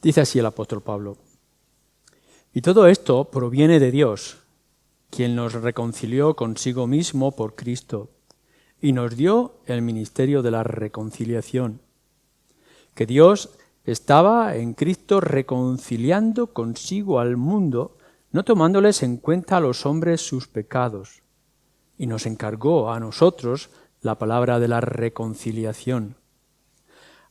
Dice así el apóstol Pablo: y todo esto proviene de Dios, quien nos reconcilió consigo mismo por Cristo y nos dio el ministerio de la reconciliación. Que Dios estaba en Cristo reconciliando consigo al mundo, no tomándoles en cuenta a los hombres sus pecados, y nos encargó a nosotros la palabra de la reconciliación.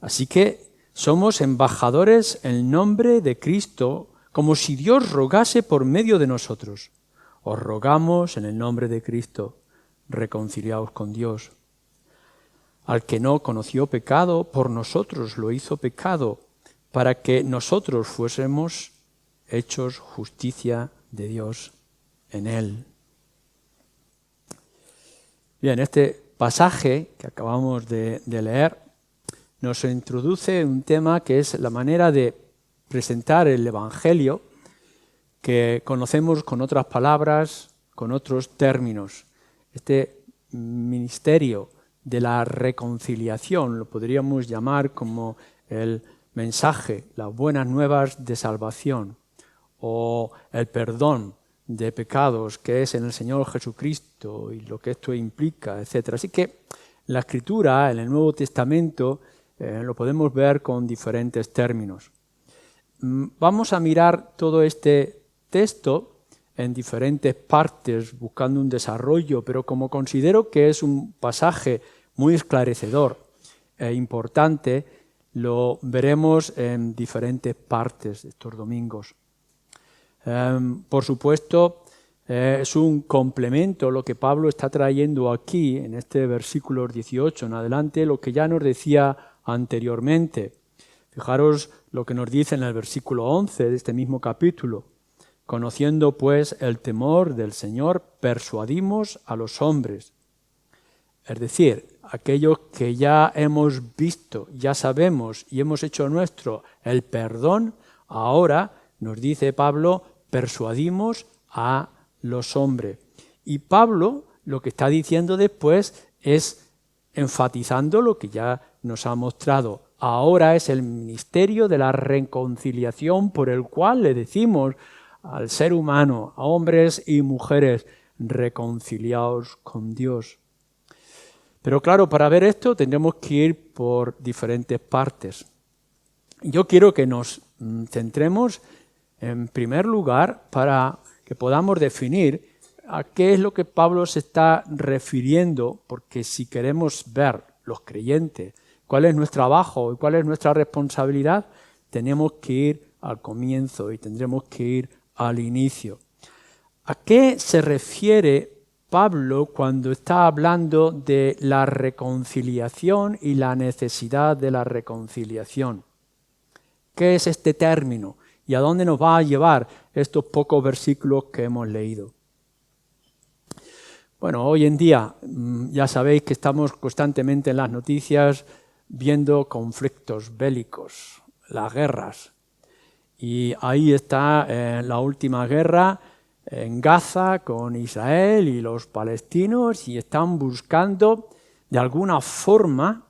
Así que somos embajadores en nombre de Cristo, como si Dios rogase por medio de nosotros. Os rogamos en el nombre de Cristo, reconciliaos con Dios. Al que no conoció pecado, por nosotros lo hizo pecado, para que nosotros fuésemos hechos justicia de Dios en él. Bien, este pasaje que acabamos de leer nos introduce un tema que es la manera de presentar el Evangelio, que conocemos con otras palabras, con otros términos. Este ministerio de la reconciliación lo podríamos llamar como el mensaje, las buenas nuevas de salvación, o el perdón de pecados que es en el Señor Jesucristo y lo que esto implica, etc. Así que la Escritura, en el Nuevo Testamento, lo podemos ver con diferentes términos. Vamos a mirar todo este texto en diferentes partes, buscando un desarrollo, pero como considero que es un pasaje muy esclarecedor e importante, lo veremos en diferentes partes estos domingos. Por supuesto, es un complemento lo que Pablo está trayendo aquí, en este versículo 18 en adelante, lo que ya nos decía anteriormente. Fijaros lo que nos dice en el versículo 11 de este mismo capítulo. Conociendo pues el temor del Señor, persuadimos a los hombres. Es decir, aquellos que ya hemos visto, ya sabemos y hemos hecho nuestro el perdón, ahora, nos dice Pablo, persuadimos a los hombres. Y Pablo lo que está diciendo después es enfatizando lo que ya nos ha mostrado. Ahora es el ministerio de la reconciliación por el cual le decimos al ser humano, a hombres y mujeres, reconciliaos con Dios. Pero claro, para ver esto tendremos que ir por diferentes partes. Yo quiero que nos centremos en primer lugar para que podamos definir a qué es lo que Pablo se está refiriendo, porque si queremos ver los creyentes cuál es nuestro trabajo y cuál es nuestra responsabilidad, tenemos que ir al comienzo y tendremos que ir al inicio. ¿A qué se refiere Pablo cuando está hablando de la reconciliación y la necesidad de la reconciliación? ¿Qué es este término? ¿Y a dónde nos va a llevar estos pocos versículos que hemos leído? Bueno, hoy en día ya sabéis que estamos constantemente en las noticias viendo conflictos bélicos, las guerras. Y ahí está la última guerra en Gaza con Israel y los palestinos, y están buscando de alguna forma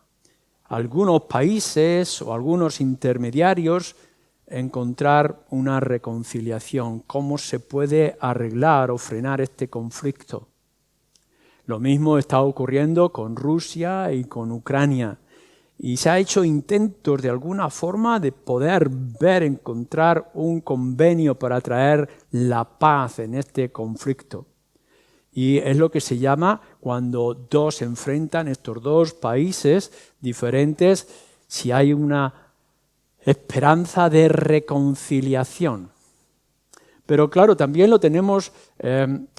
algunos países o algunos intermediarios encontrar una reconciliación. ¿Cómo se puede arreglar o frenar este conflicto? Lo mismo está ocurriendo con Rusia y con Ucrania. Y se ha hecho intentos de alguna forma de poder encontrar un convenio para traer la paz en este conflicto. Y es lo que se llama cuando dos se enfrentan, estos dos países diferentes, si hay una esperanza de reconciliación. Pero claro, también lo tenemos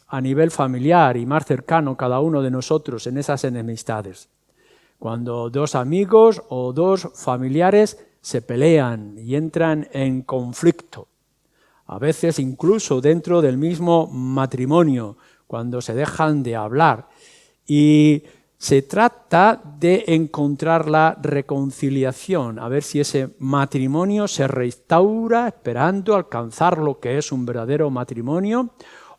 a nivel familiar y más cercano cada uno de nosotros en esas enemistades. Cuando dos amigos o dos familiares se pelean y entran en conflicto, a veces incluso dentro del mismo matrimonio, cuando se dejan de hablar. Y se trata de encontrar la reconciliación, a ver si ese matrimonio se restaura esperando alcanzar lo que es un verdadero matrimonio,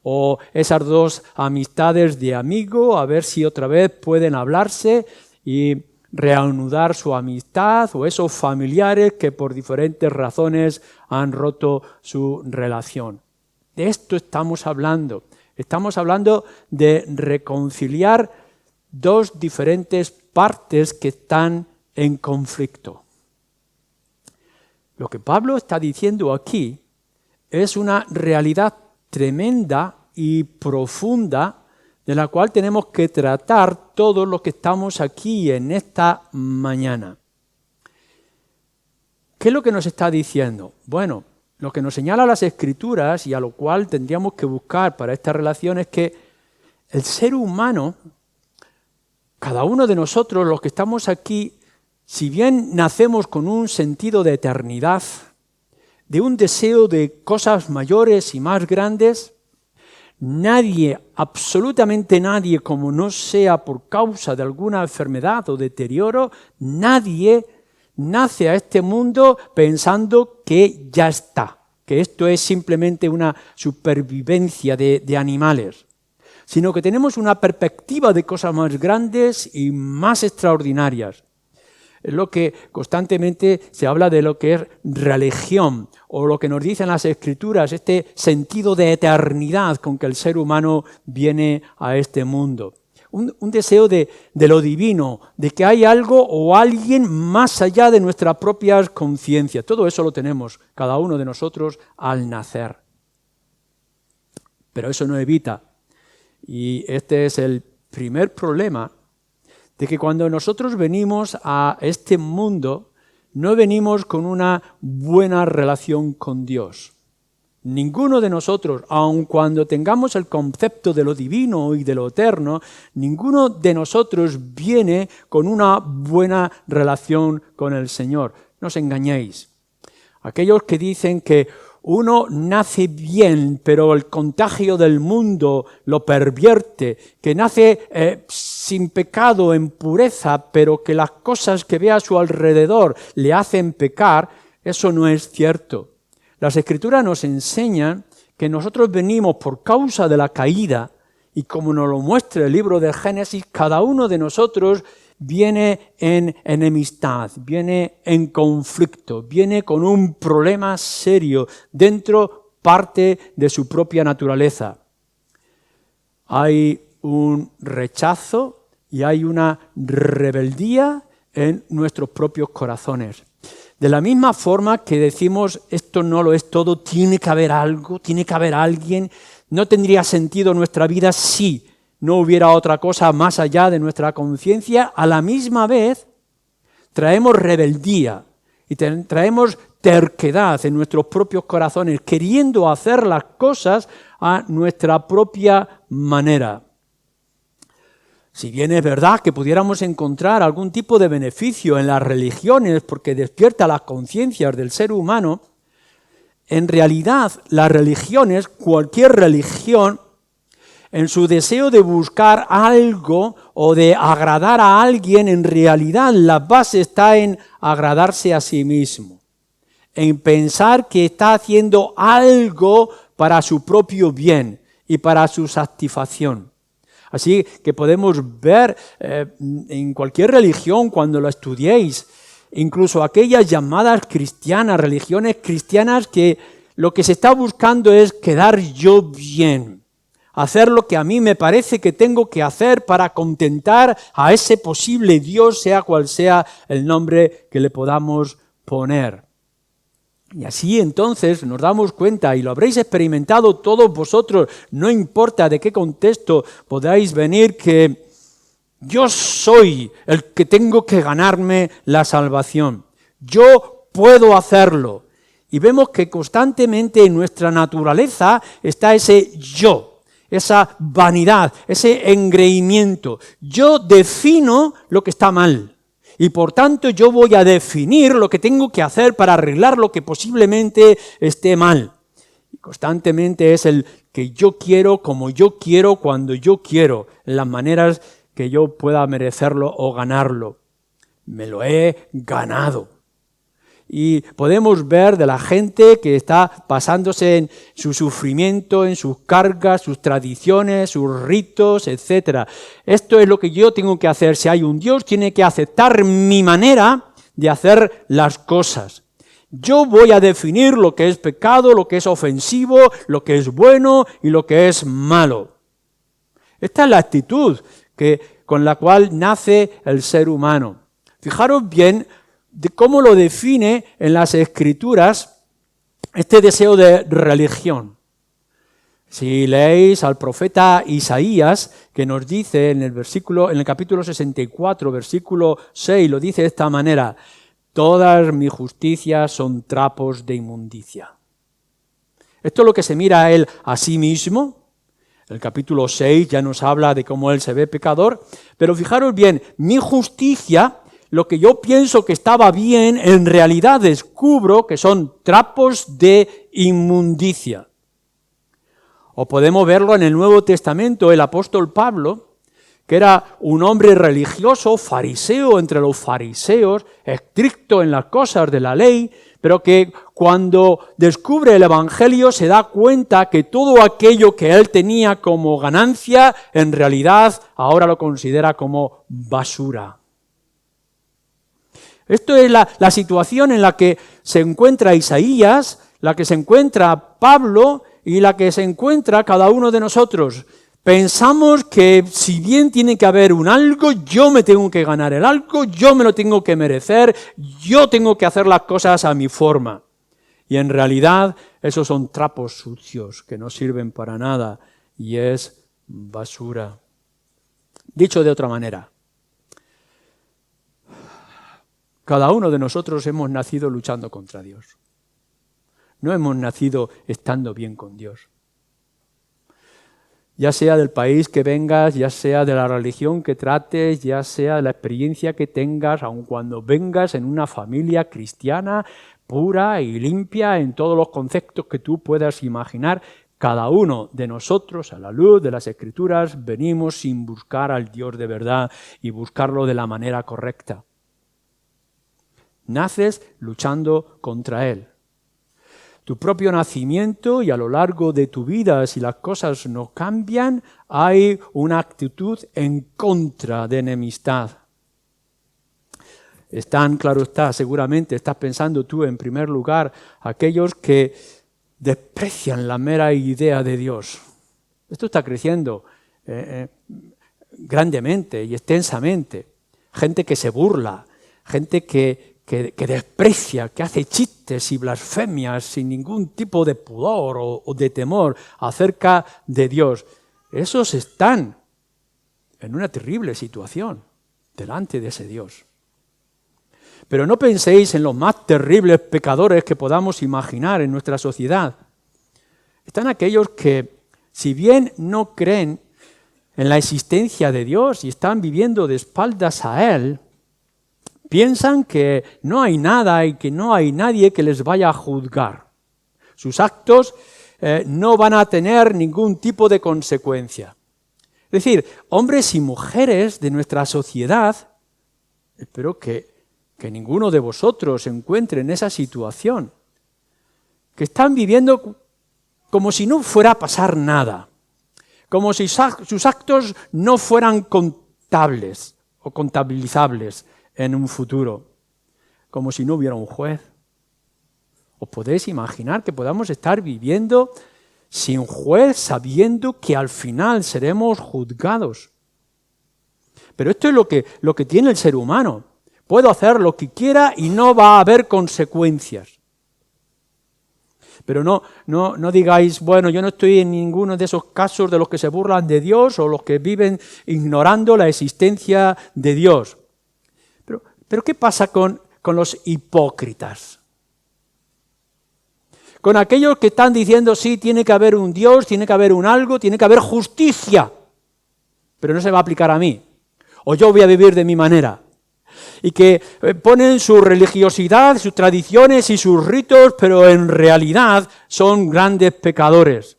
o esas dos amistades de amigo, a ver si otra vez pueden hablarse y reanudar su amistad, o esos familiares que por diferentes razones han roto su relación. De esto estamos hablando. Estamos hablando de reconciliar dos diferentes partes que están en conflicto. Lo que Pablo está diciendo aquí es una realidad tremenda y profunda de la cual tenemos que tratar todos los que estamos aquí en esta mañana. ¿Qué es lo que nos está diciendo? Bueno, lo que nos señala las Escrituras y a lo cual tendríamos que buscar para esta relación es que el ser humano, cada uno de nosotros, los que estamos aquí, si bien nacemos con un sentido de eternidad, de un deseo de cosas mayores y más grandes, nadie, absolutamente nadie, como no sea por causa de alguna enfermedad o deterioro, nadie nace a este mundo pensando que ya está, que esto es simplemente una supervivencia de animales, sino que tenemos una perspectiva de cosas más grandes y más extraordinarias. Es lo que constantemente se habla de lo que es religión, o lo que nos dicen las Escrituras, este sentido de eternidad con que el ser humano viene a este mundo. Un deseo de lo divino, de que hay algo o alguien más allá de nuestras propias conciencias. Todo eso lo tenemos cada uno de nosotros al nacer. Pero eso no evita, y este es el primer problema, de que cuando nosotros venimos a este mundo, no venimos con una buena relación con Dios. Ninguno de nosotros, aun cuando tengamos el concepto de lo divino y de lo eterno, ninguno de nosotros viene con una buena relación con el Señor. No os engañéis. Aquellos que dicen que uno nace bien, pero el contagio del mundo lo pervierte, que nace sin pecado, en pureza, pero que las cosas que ve a su alrededor le hacen pecar, eso no es cierto. Las Escrituras nos enseñan que nosotros venimos por causa de la caída, y como nos lo muestra el libro de Génesis, cada uno de nosotros viene en enemistad, viene en conflicto, viene con un problema serio dentro parte de su propia naturaleza. Hay un rechazo y hay una rebeldía en nuestros propios corazones. De la misma forma que decimos, esto no lo es todo, tiene que haber algo, tiene que haber alguien, no tendría sentido nuestra vida si no hubiera otra cosa más allá de nuestra conciencia, a la misma vez traemos rebeldía y traemos terquedad en nuestros propios corazones, queriendo hacer las cosas a nuestra propia manera. Si bien es verdad que pudiéramos encontrar algún tipo de beneficio en las religiones porque despierta las conciencias del ser humano, en realidad las religiones, cualquier religión, en su deseo de buscar algo o de agradar a alguien, en realidad la base está en agradarse a sí mismo, en pensar que está haciendo algo para su propio bien y para su satisfacción. Así que podemos ver en cualquier religión, cuando lo estudiéis, incluso aquellas llamadas cristianas, religiones cristianas, que lo que se está buscando es quedar yo bien. Hacer lo que a mí me parece que tengo que hacer para contentar a ese posible Dios, sea cual sea el nombre que le podamos poner. Y así entonces nos damos cuenta, y lo habréis experimentado todos vosotros, no importa de qué contexto podáis venir, que yo soy el que tengo que ganarme la salvación. Yo puedo hacerlo. Y vemos que constantemente en nuestra naturaleza está ese yo. Esa vanidad, ese engreimiento. Yo defino lo que está mal y por tanto yo voy a definir lo que tengo que hacer para arreglar lo que posiblemente esté mal. Y constantemente es el que yo quiero, como yo quiero, cuando yo quiero, en las maneras que yo pueda merecerlo o ganarlo. Me lo he ganado. y podemos ver de la gente que está pasándose en su sufrimiento, en sus cargas, sus tradiciones, sus ritos, etc. Esto es lo que yo tengo que hacer. Si hay un Dios, tiene que aceptar mi manera de hacer las cosas. Yo voy a definir lo que es pecado, lo que es ofensivo, lo que es bueno y lo que es malo. Esta es la actitud con la cual nace el ser humano. Fijaros bien de cómo lo define en las Escrituras este deseo de religión. Si leéis al profeta Isaías, que nos dice en el capítulo 64, versículo 6, lo dice de esta manera: todas mis justicias son trapos de inmundicia. Esto es lo que se mira a él a sí mismo. El capítulo 6 ya nos habla de cómo él se ve pecador, pero fijaros bien, mi justicia, lo que yo pienso que estaba bien, en realidad descubro que son trapos de inmundicia. O podemos verlo en el Nuevo Testamento, el apóstol Pablo, que era un hombre religioso, fariseo entre los fariseos, estricto en las cosas de la ley, pero que cuando descubre el Evangelio se da cuenta que todo aquello que él tenía como ganancia, en realidad ahora lo considera como basura. Esto es la situación en la que se encuentra Isaías, la que se encuentra Pablo y la que se encuentra cada uno de nosotros. Pensamos que si bien tiene que haber un algo, yo me tengo que ganar el algo, yo me lo tengo que merecer, yo tengo que hacer las cosas a mi forma. Y en realidad esos son trapos sucios que no sirven para nada y es basura. Dicho de otra manera, cada uno de nosotros hemos nacido luchando contra Dios. No hemos nacido estando bien con Dios. Ya sea del país que vengas, ya sea de la religión que trates, ya sea de la experiencia que tengas, aun cuando vengas en una familia cristiana pura y limpia en todos los conceptos que tú puedas imaginar, cada uno de nosotros, a la luz de las Escrituras, venimos sin buscar al Dios de verdad y buscarlo de la manera correcta. Naces luchando contra Él. Tu propio nacimiento y a lo largo de tu vida, si las cosas no cambian, hay una actitud en contra de enemistad. Claro está, seguramente estás pensando tú en primer lugar aquellos que desprecian la mera idea de Dios. Esto está creciendo grandemente y extensamente. Gente que se burla, gente que desprecia, que hace chistes y blasfemias sin ningún tipo de pudor o de temor acerca de Dios. Esos están en una terrible situación delante de ese Dios. Pero no penséis en los más terribles pecadores que podamos imaginar en nuestra sociedad. Están aquellos que, si bien no creen en la existencia de Dios y están viviendo de espaldas a Él, piensan que no hay nada y que no hay nadie que les vaya a juzgar. Sus actos no van a tener ningún tipo de consecuencia. Es decir, hombres y mujeres de nuestra sociedad, espero que ninguno de vosotros se encuentre en esa situación, que están viviendo como si no fuera a pasar nada, como si sus actos no fueran contables o contabilizables en un futuro, como si no hubiera un juez. ¿Os podéis imaginar que podamos estar viviendo sin juez, sabiendo que al final seremos juzgados? Pero esto es lo que tiene el ser humano. Puedo hacer lo que quiera y no va a haber consecuencias. Pero no digáis, bueno, yo no estoy en ninguno de esos casos de los que se burlan de Dios o los que viven ignorando la existencia de Dios. Pero ¿qué pasa con los hipócritas? Con aquellos que están diciendo, sí, tiene que haber un Dios, tiene que haber un algo, tiene que haber justicia, pero no se va a aplicar a mí, o yo voy a vivir de mi manera. Y que ponen su religiosidad, sus tradiciones y sus ritos, pero en realidad son grandes pecadores.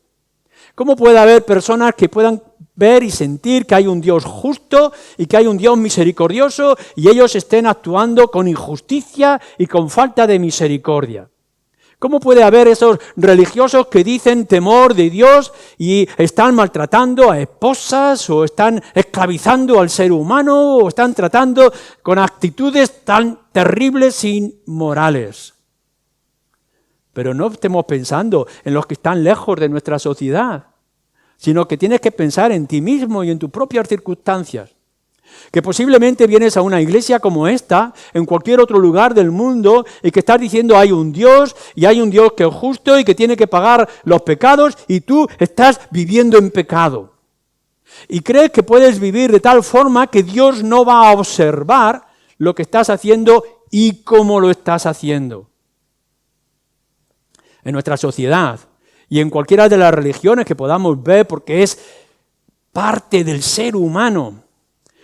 ¿Cómo puede haber personas que puedan ver y sentir que hay un Dios justo y que hay un Dios misericordioso y ellos estén actuando con injusticia y con falta de misericordia. ¿Cómo puede haber esos religiosos que dicen temor de Dios y están maltratando a esposas o están esclavizando al ser humano o están tratando con actitudes tan terribles e inmorales? Pero no estemos pensando en los que están lejos de nuestra sociedad, sino que tienes que pensar en ti mismo y en tus propias circunstancias. Que posiblemente vienes a una iglesia como esta, en cualquier otro lugar del mundo, y que estás diciendo hay un Dios, y hay un Dios que es justo y que tiene que pagar los pecados, y tú estás viviendo en pecado. Y crees que puedes vivir de tal forma que Dios no va a observar lo que estás haciendo y cómo lo estás haciendo. En nuestra sociedad y en cualquiera de las religiones que podamos ver, porque es parte del ser humano,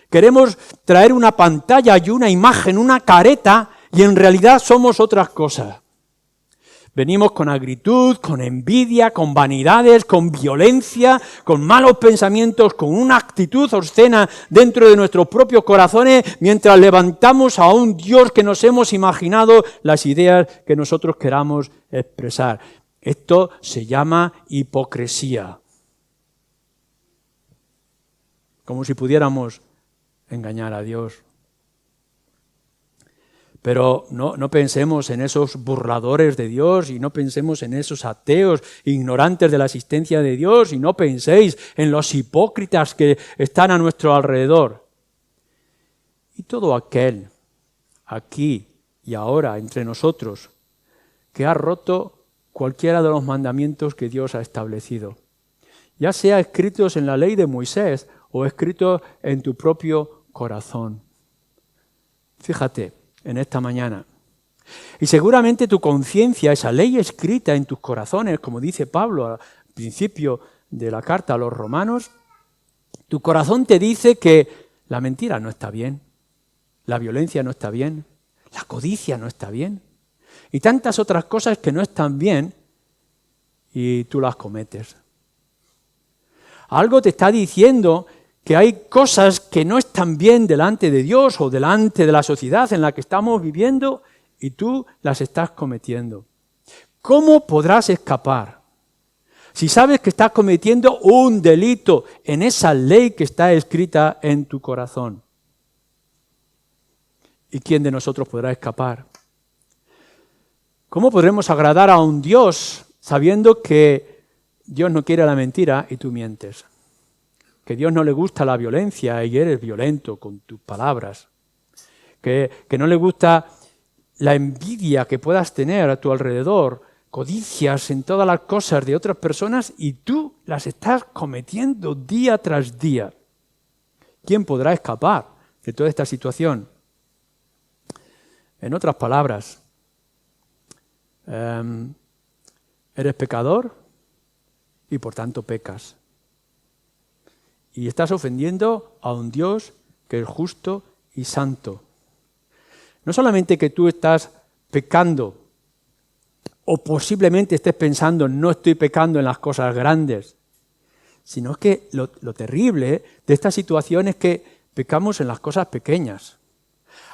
queremos traer una pantalla y una imagen, una careta, y en realidad somos otras cosas. Venimos con agritud, con envidia, con vanidades, con violencia, con malos pensamientos, con una actitud obscena dentro de nuestros propios corazones, mientras levantamos a un Dios que nos hemos imaginado las ideas que nosotros queramos expresar. Esto se llama hipocresía. Como si pudiéramos engañar a Dios. Pero no pensemos en esos burladores de Dios y no pensemos en esos ateos ignorantes de la existencia de Dios y no penséis en los hipócritas que están a nuestro alrededor. Y todo aquel, aquí y ahora entre nosotros, que ha roto cualquiera de los mandamientos que Dios ha establecido, ya sea escritos en la ley de Moisés o escritos en tu propio corazón. Fíjate en esta mañana. Y seguramente tu conciencia, esa ley escrita en tus corazones, como dice Pablo al principio de la carta a los romanos, tu corazón te dice que la mentira no está bien, la violencia no está bien, la codicia no está bien, y tantas otras cosas que no están bien y tú las cometes. Algo te está diciendo que hay cosas que no están bien delante de Dios o delante de la sociedad en la que estamos viviendo y tú las estás cometiendo. ¿Cómo podrás escapar si sabes que estás cometiendo un delito en esa ley que está escrita en tu corazón? ¿Y quién de nosotros podrá escapar? ¿Cómo podremos agradar a un Dios sabiendo que Dios no quiere la mentira y tú mientes? Que Dios no le gusta la violencia y eres violento con tus palabras. Que no le gusta la envidia que puedas tener a tu alrededor, codicias en todas las cosas de otras personas y tú las estás cometiendo día tras día. ¿Quién podrá escapar de toda esta situación? En otras palabras, eres pecador y por tanto pecas. Y estás ofendiendo a un Dios que es justo y santo. No solamente que tú estás pecando, o posiblemente estés pensando, no estoy pecando en las cosas grandes, sino que lo terrible de esta situación es que pecamos en las cosas pequeñas.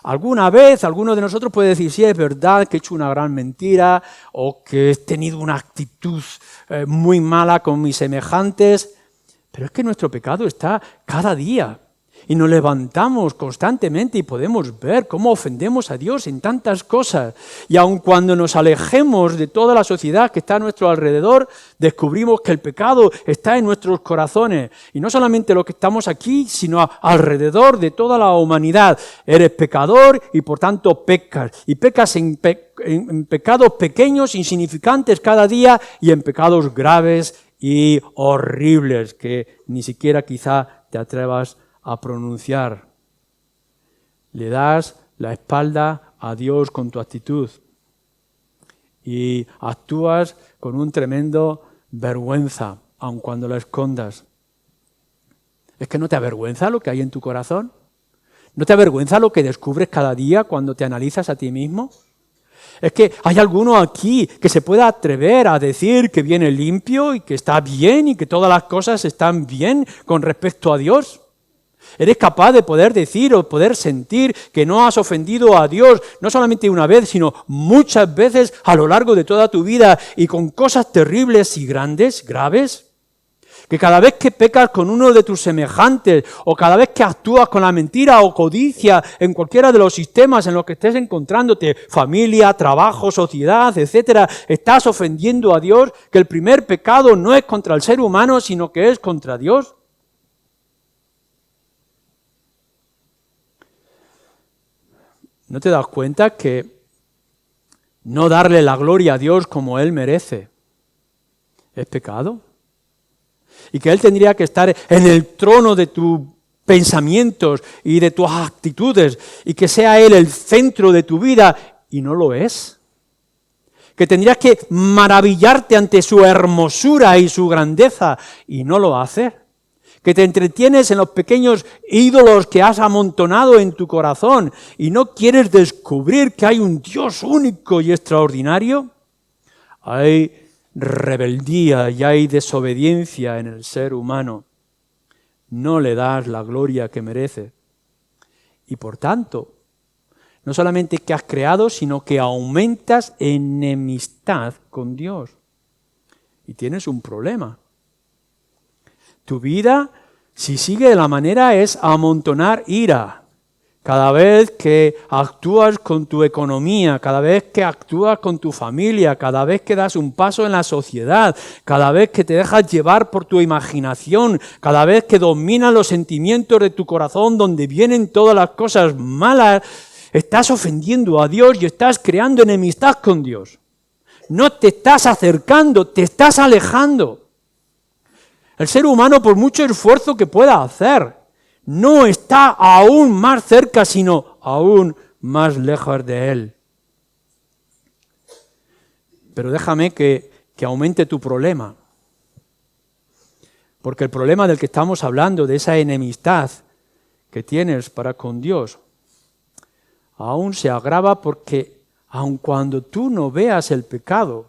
Alguna vez alguno de nosotros puede decir, sí, es verdad que he hecho una gran mentira, o que he tenido una actitud muy mala con mis semejantes. Pero es que nuestro pecado está cada día y nos levantamos constantemente y podemos ver cómo ofendemos a Dios en tantas cosas. Y aun cuando nos alejemos de toda la sociedad que está a nuestro alrededor, descubrimos que el pecado está en nuestros corazones. Y no solamente los que estamos aquí, sino alrededor de toda la humanidad. Eres pecador y por tanto pecas. Y pecas en pecados pequeños, insignificantes cada día y en pecados graves y horribles que ni siquiera quizá te atrevas a pronunciar. Le das la espalda a Dios con tu actitud y actúas con un tremendo vergüenza, aun cuando la escondas. ¿Es que no te avergüenza lo que hay en tu corazón? ¿No te avergüenza lo que descubres cada día cuando te analizas a ti mismo? Es que hay alguno aquí que se pueda atrever a decir que viene limpio y que está bien y que todas las cosas están bien con respecto a Dios. ¿Eres capaz de poder decir o poder sentir que no has ofendido a Dios no solamente una vez, sino muchas veces a lo largo de toda tu vida y con cosas terribles y grandes, graves? Que cada vez que pecas con uno de tus semejantes o cada vez que actúas con la mentira o codicia en cualquiera de los sistemas en los que estés encontrándote, familia, trabajo, sociedad, etcétera, estás ofendiendo a Dios, que el primer pecado no es contra el ser humano, sino que es contra Dios. ¿No te das cuenta que no darle la gloria a Dios como Él merece es pecado? Y que Él tendría que estar en el trono de tus pensamientos y de tus actitudes y que sea Él el centro de tu vida y no lo es. Que tendrías que maravillarte ante su hermosura y su grandeza y no lo haces. Que te entretienes en los pequeños ídolos que has amontonado en tu corazón y no quieres descubrir que hay un Dios único y extraordinario. Hay rebeldía y hay desobediencia en el ser humano. No le das la gloria que merece. Y por tanto, no solamente que has creado, sino que aumentas enemistad con Dios. Y tienes un problema. Tu vida, si sigue de la manera, es amontonar ira. Cada vez que actúas con tu economía, cada vez que actúas con tu familia, cada vez que das un paso en la sociedad, cada vez que te dejas llevar por tu imaginación, cada vez que dominas los sentimientos de tu corazón donde vienen todas las cosas malas, estás ofendiendo a Dios y estás creando enemistad con Dios. No te estás acercando, te estás alejando. El ser humano, por mucho esfuerzo que pueda hacer, no está aún más cerca, sino aún más lejos de Él. Pero déjame que aumente tu problema. Porque el problema del que estamos hablando, de esa enemistad que tienes para con Dios, aún se agrava porque aun cuando tú no veas el pecado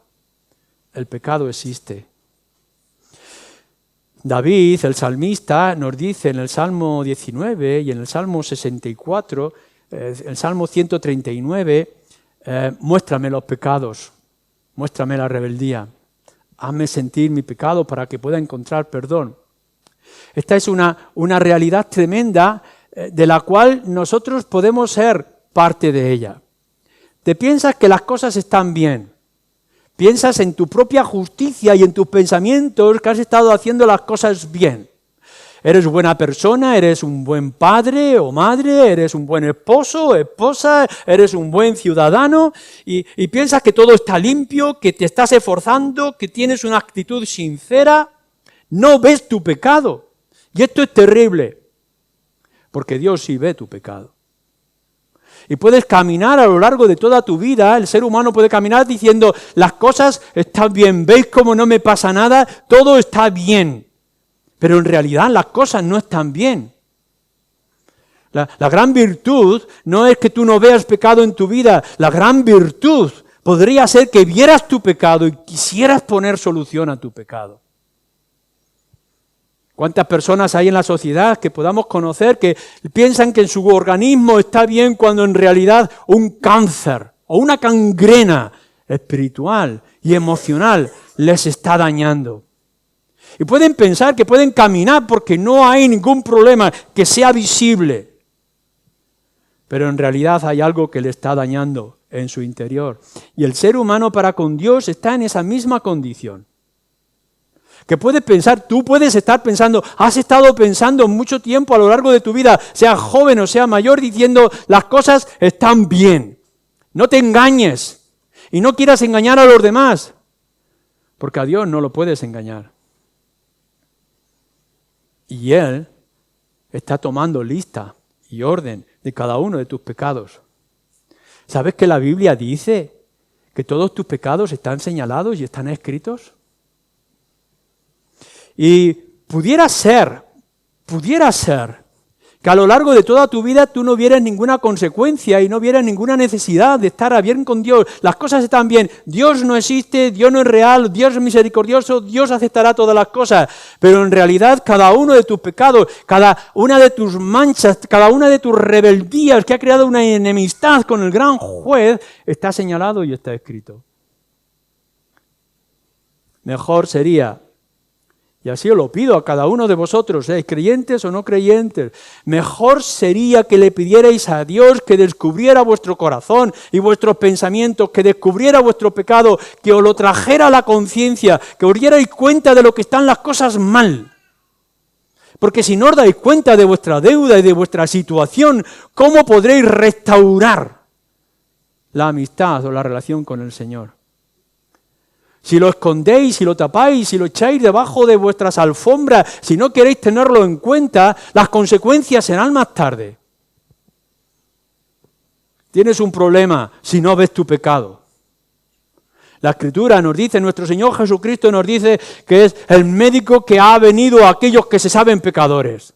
existe. David, el salmista, nos dice en el Salmo 19 y en el Salmo 64, el Salmo 139, muéstrame los pecados, muéstrame la rebeldía, hazme sentir mi pecado para que pueda encontrar perdón. Esta es una realidad tremenda de la cual nosotros podemos ser parte de ella. Te piensas que las cosas están bien. Piensas en tu propia justicia y en tus pensamientos que has estado haciendo las cosas bien. Eres buena persona, eres un buen padre o madre, eres un buen esposo o esposa, eres un buen ciudadano y piensas que todo está limpio, que te estás esforzando, que tienes una actitud sincera. No ves tu pecado. Y esto es terrible, porque Dios sí ve tu pecado. Y puedes caminar a lo largo de toda tu vida, el ser humano puede caminar diciendo, las cosas están bien, ¿veis cómo no me pasa nada? Todo está bien. Pero en realidad las cosas no están bien. La gran virtud no es que tú no veas pecado en tu vida, la gran virtud podría ser que vieras tu pecado y quisieras poner solución a tu pecado. ¿Cuántas personas hay en la sociedad que podamos conocer que piensan que en su organismo está bien cuando en realidad un cáncer o una gangrena espiritual y emocional les está dañando? Y pueden pensar que pueden caminar porque no hay ningún problema que sea visible. Pero en realidad hay algo que le está dañando en su interior. Y el ser humano para con Dios está en esa misma condición. Que puedes pensar, tú puedes estar pensando, has estado pensando mucho tiempo a lo largo de tu vida, sea joven o sea mayor, diciendo las cosas están bien. No te engañes y no quieras engañar a los demás, porque a Dios no lo puedes engañar. Y Él está tomando lista y orden de cada uno de tus pecados. ¿Sabes que la Biblia dice que todos tus pecados están señalados y están escritos? Y pudiera ser que a lo largo de toda tu vida tú no vieras ninguna consecuencia y no vieras ninguna necesidad de estar bien con Dios. Las cosas están bien, Dios no existe, Dios no es real, Dios es misericordioso, Dios aceptará todas las cosas. Pero en realidad cada uno de tus pecados, cada una de tus manchas, cada una de tus rebeldías que ha creado una enemistad con el gran juez, está señalado y está escrito. Mejor sería, y así os lo pido a cada uno de vosotros, seáis creyentes o no creyentes, mejor sería que le pidierais a Dios que descubriera vuestro corazón y vuestros pensamientos, que descubriera vuestro pecado, que os lo trajera a la conciencia, que os dierais cuenta de lo que están las cosas mal. Porque si no os dais cuenta de vuestra deuda y de vuestra situación, ¿cómo podréis restaurar la amistad o la relación con el Señor? Si lo escondéis, si lo tapáis, si lo echáis debajo de vuestras alfombras, si no queréis tenerlo en cuenta, las consecuencias serán más tarde. Tienes un problema si no ves tu pecado. La Escritura nos dice, nuestro Señor Jesucristo nos dice que es el médico que ha venido a aquellos que se saben pecadores.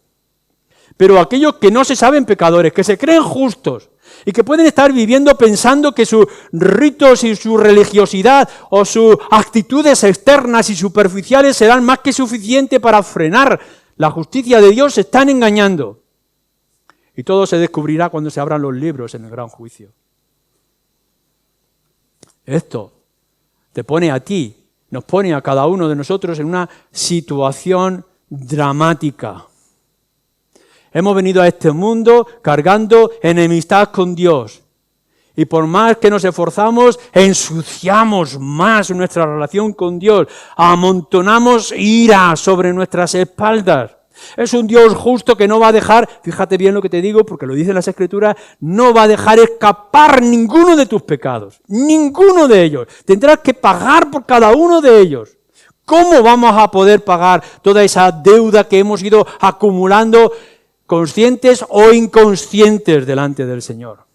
Pero aquellos que no se saben pecadores, que se creen justos, y que pueden estar viviendo pensando que sus ritos y su religiosidad o sus actitudes externas y superficiales serán más que suficiente para frenar la justicia de Dios, se están engañando. Y todo se descubrirá cuando se abran los libros en el gran juicio. Esto te pone a ti, nos pone a cada uno de nosotros en una situación dramática. Hemos venido a este mundo cargando enemistad con Dios. Y por más que nos esforzamos, ensuciamos más nuestra relación con Dios. Amontonamos ira sobre nuestras espaldas. Es un Dios justo que no va a dejar, fíjate bien lo que te digo, porque lo dicen las Escrituras, no va a dejar escapar ninguno de tus pecados. Ninguno de ellos. Tendrás que pagar por cada uno de ellos. ¿Cómo vamos a poder pagar toda esa deuda que hemos ido acumulando, conscientes o inconscientes, delante del Señor?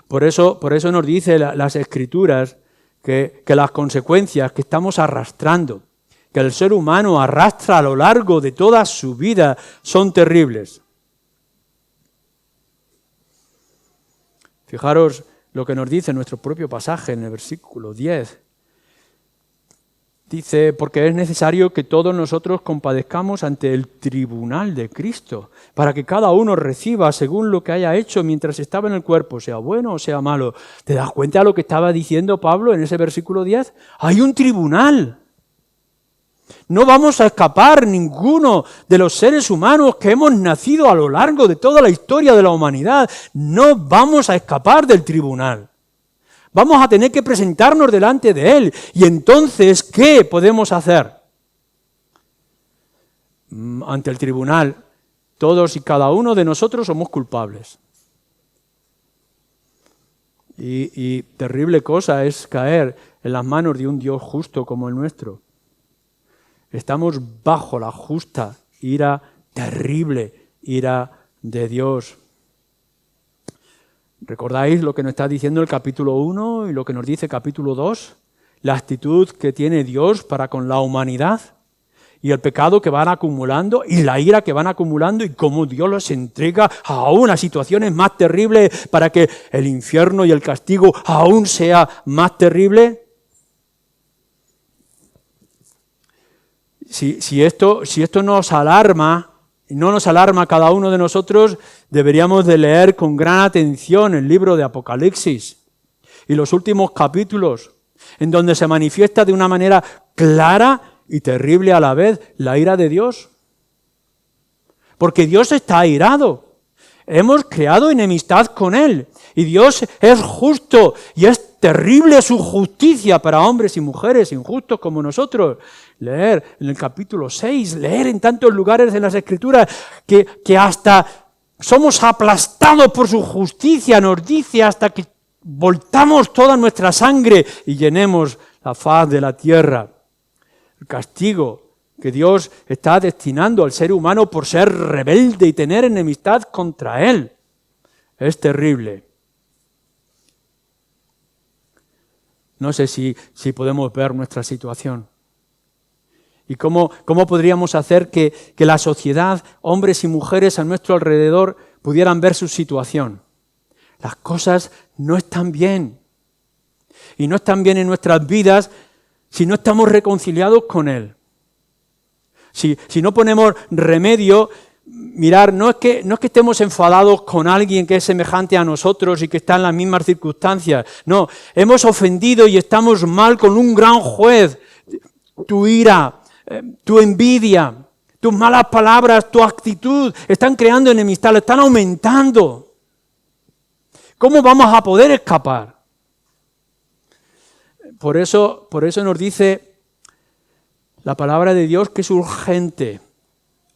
Por eso nos dice las Escrituras que las consecuencias que estamos arrastrando, que el ser humano arrastra a lo largo de toda su vida, son terribles. Fijaros lo que nos dice nuestro propio pasaje en el versículo 10. Dice, porque es necesario que todos nosotros compadezcamos ante el tribunal de Cristo, para que cada uno reciba según lo que haya hecho mientras estaba en el cuerpo, sea bueno o sea malo. ¿Te das cuenta de lo que estaba diciendo Pablo en ese versículo 10? Hay un tribunal. No vamos a escapar ninguno de los seres humanos que hemos nacido a lo largo de toda la historia de la humanidad. No vamos a escapar del tribunal. Vamos a tener que presentarnos delante de Él. Y entonces, ¿qué podemos hacer? Ante el tribunal, todos y cada uno de nosotros somos culpables. Y terrible cosa es caer en las manos de un Dios justo como el nuestro. Estamos bajo la justa ira, terrible ira de Dios. ¿Recordáis lo que nos está diciendo el capítulo 1 y lo que nos dice el capítulo 2? La actitud que tiene Dios para con la humanidad y el pecado que van acumulando y la ira que van acumulando y cómo Dios los entrega aún a situaciones más terribles para que el infierno y el castigo aún sea más terrible. Si esto nos alarma, y no nos alarma a cada uno de nosotros, deberíamos de leer con gran atención el libro de Apocalipsis y los últimos capítulos, en donde se manifiesta de una manera clara y terrible a la vez la ira de Dios. Porque Dios está airado. Hemos creado enemistad con Él y Dios es justo y es terrible su justicia para hombres y mujeres injustos como nosotros. Leer en el capítulo 6, leer en tantos lugares en las Escrituras que hasta somos aplastados por su justicia, nos dice, hasta que voltamos toda nuestra sangre y llenemos la faz de la tierra. El castigo que Dios está destinando al ser humano por ser rebelde y tener enemistad contra Él es terrible. No sé si podemos ver nuestra situación. ¿Y cómo podríamos hacer que la sociedad, hombres y mujeres a nuestro alrededor, pudieran ver su situación? Las cosas no están bien. Y no están bien en nuestras vidas si no estamos reconciliados con Él. Si no ponemos remedio, mirar, no es que estemos enfadados con alguien que es semejante a nosotros y que está en las mismas circunstancias. No, hemos ofendido y estamos mal con un gran juez. Tu ira, tu envidia, tus malas palabras, tu actitud están creando enemistad, lo están aumentando. ¿Cómo vamos a poder escapar? Por eso nos dice la palabra de Dios que es urgente,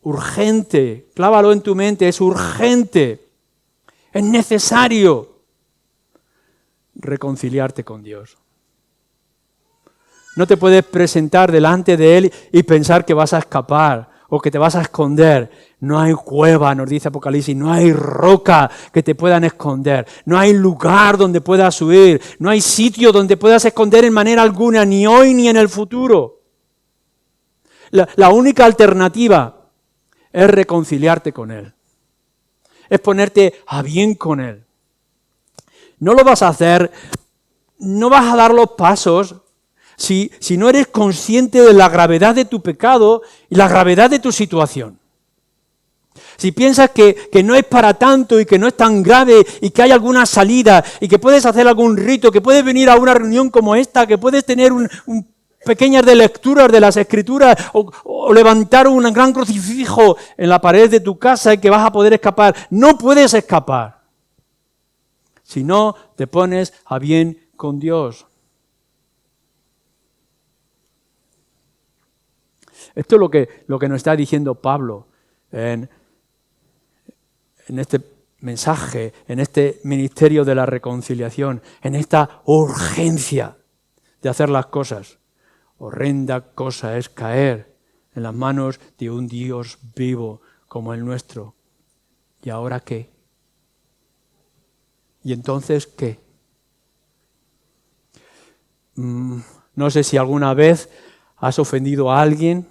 urgente, clávalo en tu mente, es urgente, es necesario reconciliarte con Dios. No te puedes presentar delante de Él y pensar que vas a escapar o que te vas a esconder. No hay cueva, nos dice Apocalipsis, no hay roca que te puedan esconder, no hay lugar donde puedas huir, no hay sitio donde puedas esconder en manera alguna, ni hoy ni en el futuro. La única alternativa es reconciliarte con Él, es ponerte a bien con Él. No lo vas a hacer, no vas a dar los pasos si no eres consciente de la gravedad de tu pecado y la gravedad de tu situación. Si piensas que no es para tanto y que no es tan grave y que hay alguna salida y que puedes hacer algún rito, que puedes venir a una reunión como esta, que puedes tener pequeñas de lecturas de las Escrituras o levantar un gran crucifijo en la pared de tu casa y que vas a poder escapar. No puedes escapar si no te pones a bien con Dios. Esto es lo que nos está diciendo Pablo en este mensaje, en este ministerio de la reconciliación, en esta urgencia de hacer las cosas. Horrenda cosa es caer en las manos de un Dios vivo como el nuestro. ¿Y ahora qué? ¿Y entonces qué? No sé si alguna vez has ofendido a alguien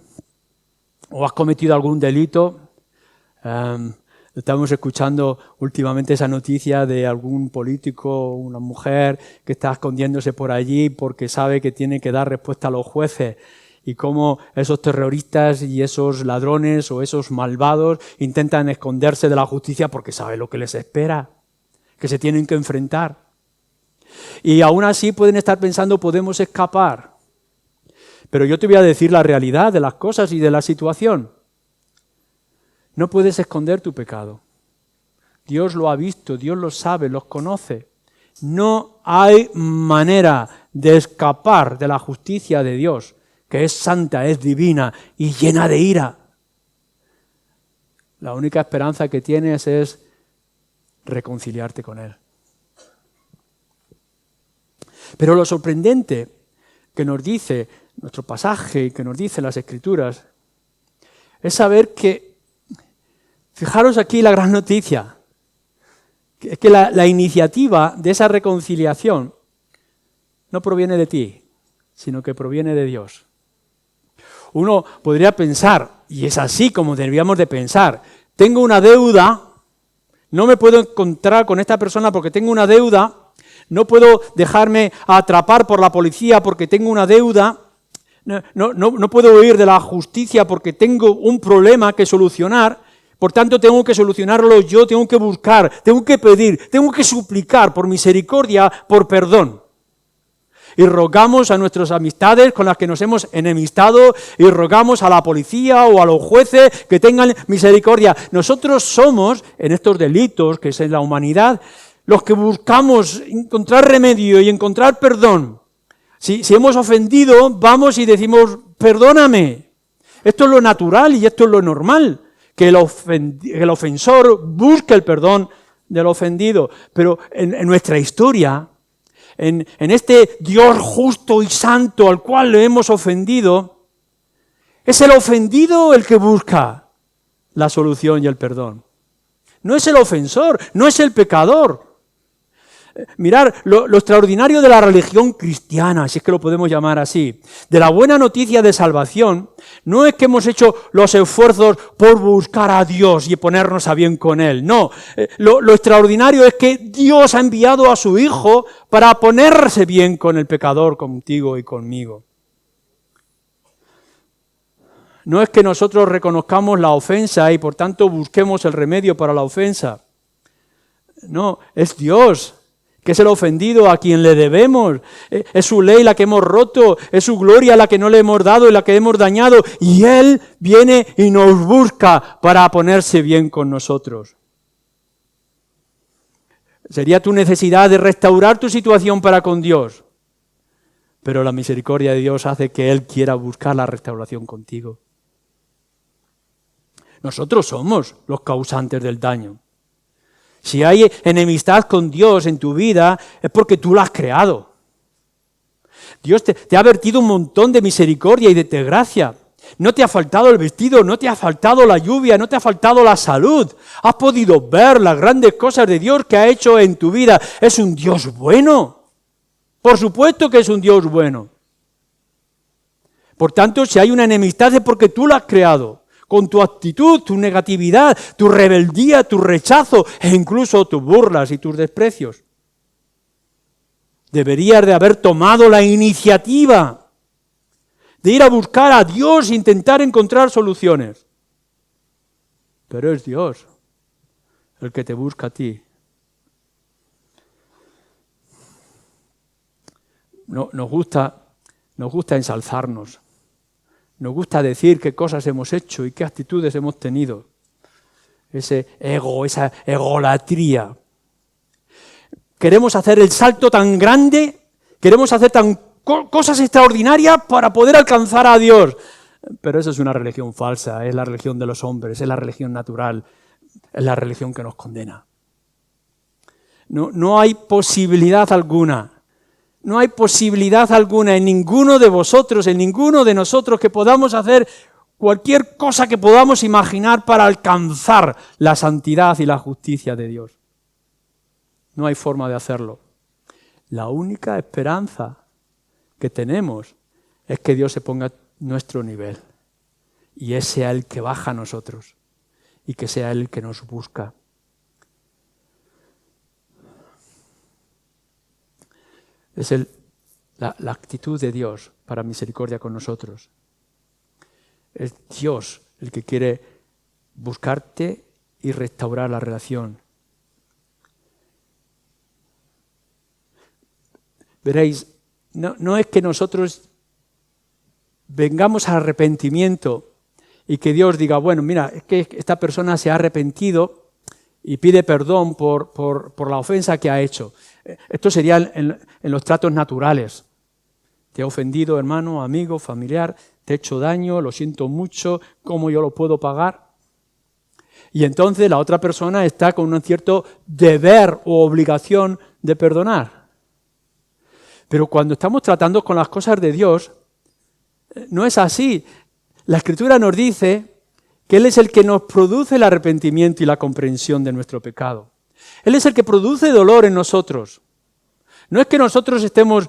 o has cometido algún delito. Estamos escuchando últimamente esa noticia de algún político, una mujer que está escondiéndose por allí porque sabe que tiene que dar respuesta a los jueces y cómo esos terroristas y esos ladrones o esos malvados intentan esconderse de la justicia porque sabe lo que les espera, que se tienen que enfrentar. Y aún así pueden estar pensando, podemos escapar. Pero yo te voy a decir la realidad de las cosas y de la situación. No puedes esconder tu pecado. Dios lo ha visto, Dios lo sabe, los conoce. No hay manera de escapar de la justicia de Dios, que es santa, es divina y llena de ira. La única esperanza que tienes es reconciliarte con Él. Pero lo sorprendente que nos dice nuestro pasaje, que nos dice las Escrituras, es saber que, fijaros aquí la gran noticia, es que la iniciativa de esa reconciliación no proviene de ti, sino que proviene de Dios. Uno podría pensar, y es así como deberíamos de pensar, tengo una deuda, no me puedo encontrar con esta persona porque tengo una deuda, no puedo dejarme atrapar por la policía porque tengo una deuda, no puedo huir de la justicia porque tengo un problema que solucionar. Por tanto, tengo que solucionarlo yo, tengo que buscar, tengo que pedir, tengo que suplicar por misericordia, por perdón. Y rogamos a nuestras amistades con las que nos hemos enemistado y rogamos a la policía o a los jueces que tengan misericordia. Nosotros somos, en estos delitos que es en la humanidad, los que buscamos encontrar remedio y encontrar perdón. Si hemos ofendido, vamos y decimos, perdóname. Esto es lo natural y esto es lo normal. Que el ofensor busque el perdón del ofendido. Pero en nuestra historia, en este Dios justo y santo al cual le hemos ofendido, es el ofendido el que busca la solución y el perdón. No es el ofensor, no es el pecador. Mirar lo extraordinario de la religión cristiana, si es que lo podemos llamar así, de la buena noticia de salvación, no es que hemos hecho los esfuerzos por buscar a Dios y ponernos a bien con Él. No, lo extraordinario es que Dios ha enviado a su Hijo para ponerse bien con el pecador, contigo y conmigo. No es que nosotros reconozcamos la ofensa y por tanto busquemos el remedio para la ofensa. No, es Dios, que es el ofendido a quien le debemos. Es su ley la que hemos roto, es su gloria la que no le hemos dado y la que hemos dañado. Y Él viene y nos busca para ponerse bien con nosotros. Sería tu necesidad de restaurar tu situación para con Dios. Pero la misericordia de Dios hace que Él quiera buscar la restauración contigo. Nosotros somos los causantes del daño. Si hay enemistad con Dios en tu vida, es porque tú la has creado. Dios te ha vertido un montón de misericordia y de gracia. No te ha faltado el vestido, no te ha faltado la lluvia, no te ha faltado la salud. Has podido ver las grandes cosas de Dios que ha hecho en tu vida. Es un Dios bueno. Por supuesto que es un Dios bueno. Por tanto, si hay una enemistad es porque tú la has creado. Con tu actitud, tu negatividad, tu rebeldía, tu rechazo e incluso tus burlas y tus desprecios. Deberías de haber tomado la iniciativa de ir a buscar a Dios e intentar encontrar soluciones. Pero es Dios el que te busca a ti. Nos gusta ensalzarnos. Nos gusta decir qué cosas hemos hecho y qué actitudes hemos tenido. Ese ego, esa egolatría. Queremos hacer el salto tan grande, queremos hacer cosas extraordinarias para poder alcanzar a Dios. Pero eso es una religión falsa, es la religión de los hombres, es la religión natural, es la religión que nos condena. No hay posibilidad alguna. No hay posibilidad alguna en ninguno de vosotros, en ninguno de nosotros que podamos hacer cualquier cosa que podamos imaginar para alcanzar la santidad y la justicia de Dios. No hay forma de hacerlo. La única esperanza que tenemos es que Dios se ponga a nuestro nivel y Él sea el que baja a nosotros y que sea Él el que nos busca. Es la actitud de Dios para misericordia con nosotros. Es Dios el que quiere buscarte y restaurar la relación. Veréis, no es que nosotros vengamos al arrepentimiento y que Dios diga, bueno, mira, es que esta persona se ha arrepentido y pide perdón por la ofensa que ha hecho. Esto sería en los tratos naturales. Te he ofendido, hermano, amigo, familiar, te he hecho daño, lo siento mucho, ¿cómo yo lo puedo pagar? Y entonces la otra persona está con un cierto deber o obligación de perdonar. Pero cuando estamos tratando con las cosas de Dios, no es así. La Escritura nos dice que Él es el que nos produce el arrepentimiento y la comprensión de nuestro pecado. Él es el que produce dolor en nosotros. No es que nosotros estemos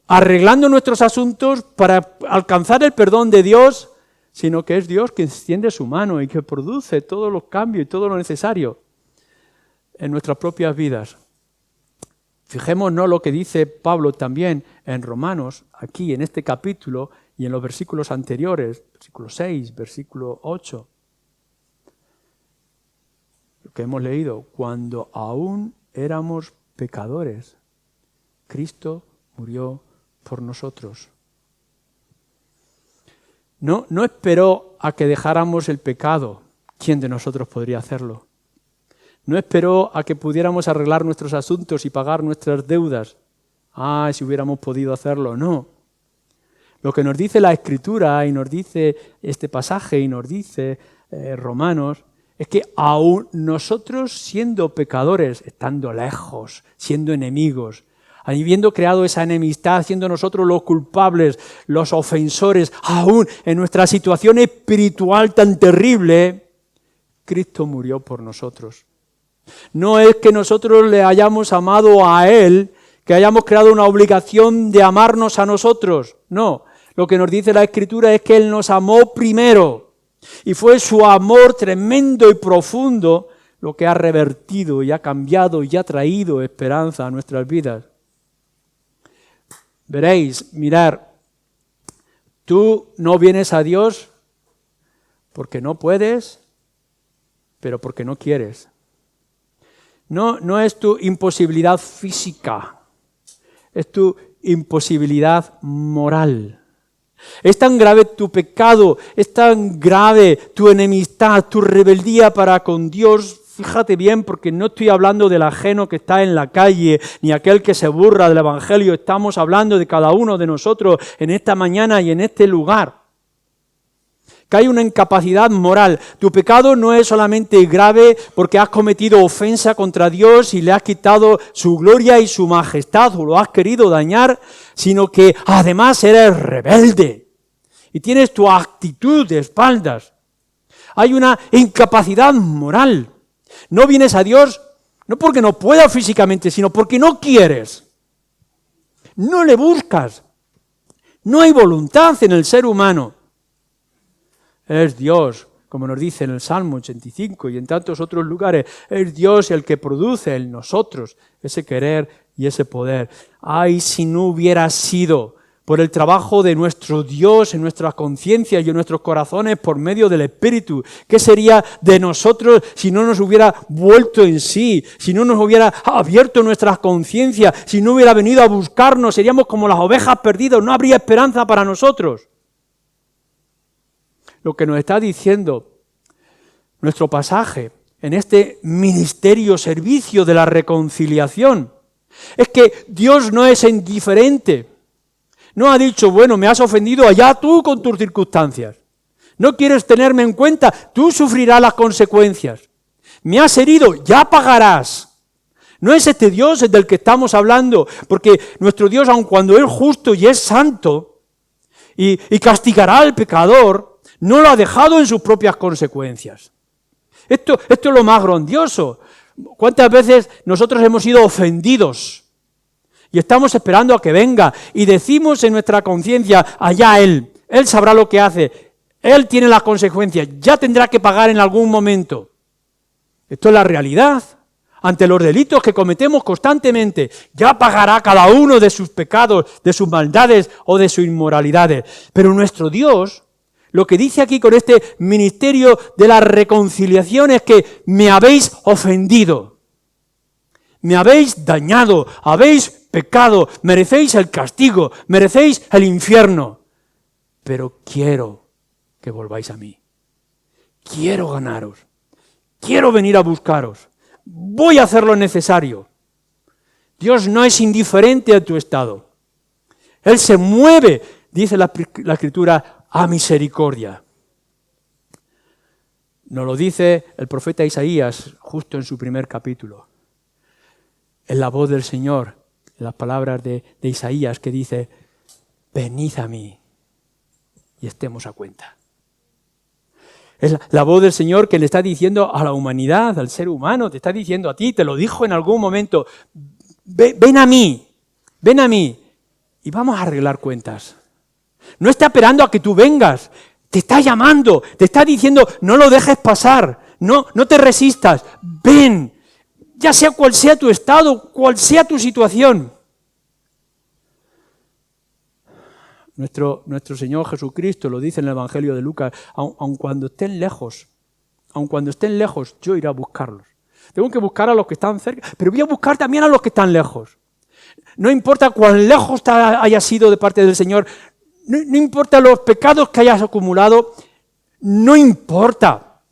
arreglando nuestros asuntos para alcanzar el perdón de Dios, sino que es Dios quien extiende su mano y que produce todos los cambios y todo lo necesario en nuestras propias vidas. Fijémonos lo que dice Pablo también en Romanos, aquí en este capítulo y en los versículos anteriores, versículo 6, versículo 8. Lo que hemos leído, cuando aún éramos pecadores, Cristo murió por nosotros. No esperó a que dejáramos el pecado. ¿Quién de nosotros podría hacerlo? No esperó a que pudiéramos arreglar nuestros asuntos y pagar nuestras deudas. Si hubiéramos podido hacerlo. No. Lo que nos dice la Escritura y nos dice este pasaje y nos dice Romanos es que aún nosotros siendo pecadores, estando lejos, siendo enemigos, habiendo creado esa enemistad, siendo nosotros los culpables, los ofensores, aún en nuestra situación espiritual tan terrible, Cristo murió por nosotros. No es que nosotros le hayamos amado a Él, que hayamos creado una obligación de amarnos a nosotros. No, lo que nos dice la Escritura es que Él nos amó primero. Y fue su amor tremendo y profundo lo que ha revertido y ha cambiado y ha traído esperanza a nuestras vidas. Veréis, mirar, tú no vienes a Dios porque no puedes, pero porque no quieres. No es tu imposibilidad física, es tu imposibilidad moral. Es tan grave tu pecado, es tan grave tu enemistad, tu rebeldía para con Dios. Fíjate bien, porque no estoy hablando del ajeno que está en la calle, ni aquel que se burla del Evangelio. Estamos hablando de cada uno de nosotros en esta mañana y en este lugar. Que hay una incapacidad moral. Tu pecado no es solamente grave porque has cometido ofensa contra Dios y le has quitado su gloria y su majestad o lo has querido dañar, sino que además eres rebelde y tienes tu actitud de espaldas. Hay una incapacidad moral. No vienes a Dios no porque no puedas físicamente, sino porque no quieres. No le buscas. No hay voluntad en el ser humano. Es Dios, como nos dice en el Salmo 85 y en tantos otros lugares, es Dios el que produce en nosotros ese querer y ese poder. Ay, si no hubiera sido por el trabajo de nuestro Dios en nuestras conciencias y en nuestros corazones por medio del Espíritu. ¿Qué sería de nosotros si no nos hubiera vuelto en sí? Si no nos hubiera abierto nuestras conciencias, si no hubiera venido a buscarnos, seríamos como las ovejas perdidas, no habría esperanza para nosotros. Lo que nos está diciendo nuestro pasaje en este ministerio, servicio de la reconciliación, es que Dios no es indiferente. No ha dicho, bueno, me has ofendido, allá tú con tus circunstancias. No quieres tenerme en cuenta, tú sufrirás las consecuencias. Me has herido, ya pagarás. No es este Dios del que estamos hablando, porque nuestro Dios, aun cuando es justo y es santo, y castigará al pecador, no lo ha dejado en sus propias consecuencias. Esto es lo más grandioso. ¿Cuántas veces nosotros hemos sido ofendidos y estamos esperando a que venga y decimos en nuestra conciencia, allá Él sabrá lo que hace, Él tiene las consecuencias, ya tendrá que pagar en algún momento? Esto es la realidad. Ante los delitos que cometemos constantemente, ya pagará cada uno de sus pecados, de sus maldades o de sus inmoralidades. Pero nuestro Dios, lo que dice aquí con este ministerio de la reconciliación es que me habéis ofendido, me habéis dañado, habéis pecado, merecéis el castigo, merecéis el infierno, pero quiero que volváis a mí, quiero ganaros, quiero venir a buscaros, voy a hacer lo necesario. Dios no es indiferente a tu estado, Él se mueve, dice la Escritura, a misericordia. Nos lo dice el profeta Isaías justo en su primer capítulo. En la voz del Señor, en las palabras de Isaías que dice, venid a mí y estemos a cuenta. Es la voz del Señor que le está diciendo a la humanidad, al ser humano, te está diciendo a ti, te lo dijo en algún momento, ven a mí y vamos a arreglar cuentas. No está esperando a que tú vengas, te está llamando, te está diciendo, no lo dejes pasar, no te resistas, ven, ya sea cual sea tu estado, cual sea tu situación. Nuestro Señor Jesucristo lo dice en el Evangelio de Lucas, aun cuando estén lejos, yo iré a buscarlos. Tengo que buscar a los que están cerca, pero voy a buscar también a los que están lejos. No importa cuán lejos haya sido de parte del Señor, no importa los pecados que hayas acumulado, no importa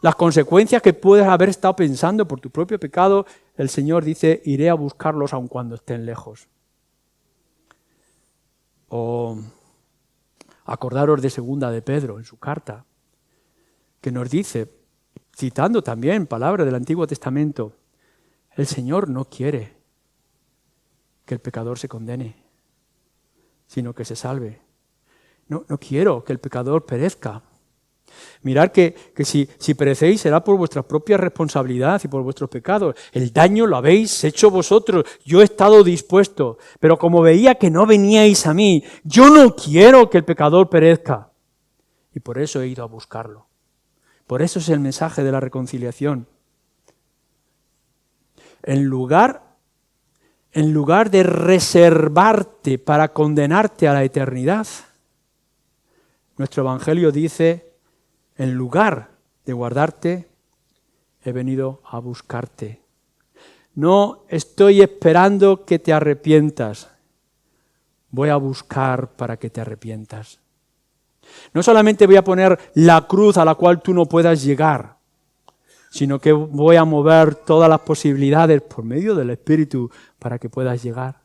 las consecuencias que puedes haber estado pensando por tu propio pecado, el Señor dice, iré a buscarlos aun cuando estén lejos. O acordaros de Segunda de Pedro en su carta, que nos dice, citando también palabras del Antiguo Testamento, el Señor no quiere que el pecador se condene, sino que se salve. No quiero que el pecador perezca, Mirad que si perecéis será por vuestra propia responsabilidad y por vuestros pecados. El daño lo habéis hecho vosotros. Yo he estado dispuesto. Pero como veía que no veníais a mí, yo no quiero que el pecador perezca. Y por eso he ido a buscarlo. Por eso es el mensaje de la reconciliación. En lugar de reservarte para condenarte a la eternidad, nuestro Evangelio dice, en lugar de guardarte, he venido a buscarte. No estoy esperando que te arrepientas. Voy a buscar para que te arrepientas. No solamente voy a poner la cruz a la cual tú no puedas llegar, sino que voy a mover todas las posibilidades por medio del Espíritu para que puedas llegar.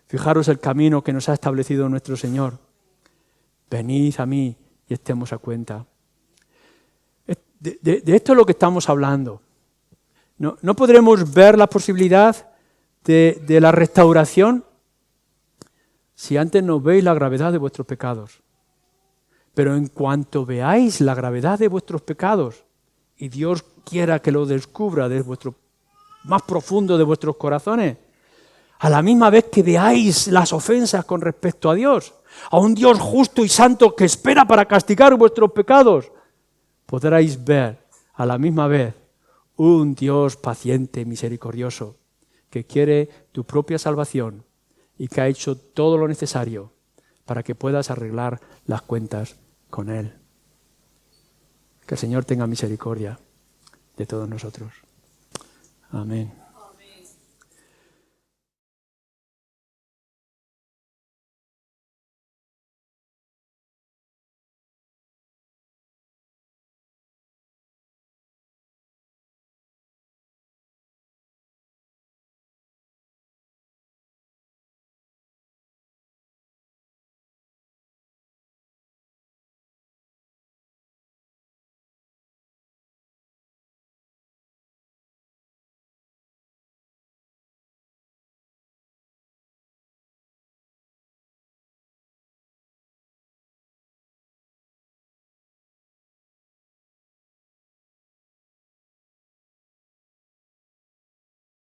Fijaros el camino que nos ha establecido nuestro Señor. Venid a mí y estemos a cuenta. De esto es lo que estamos hablando. No podremos ver la posibilidad de la restauración si antes no veis la gravedad de vuestros pecados. Pero en cuanto veáis la gravedad de vuestros pecados, y Dios quiera que lo descubra desde vuestro más profundo de vuestros corazones, a la misma vez que veáis las ofensas con respecto a Dios, a un Dios justo y santo que espera para castigar vuestros pecados, podréis ver a la misma vez un Dios paciente y misericordioso que quiere tu propia salvación y que ha hecho todo lo necesario para que puedas arreglar las cuentas con Él. Que el Señor tenga misericordia de todos nosotros. Amén.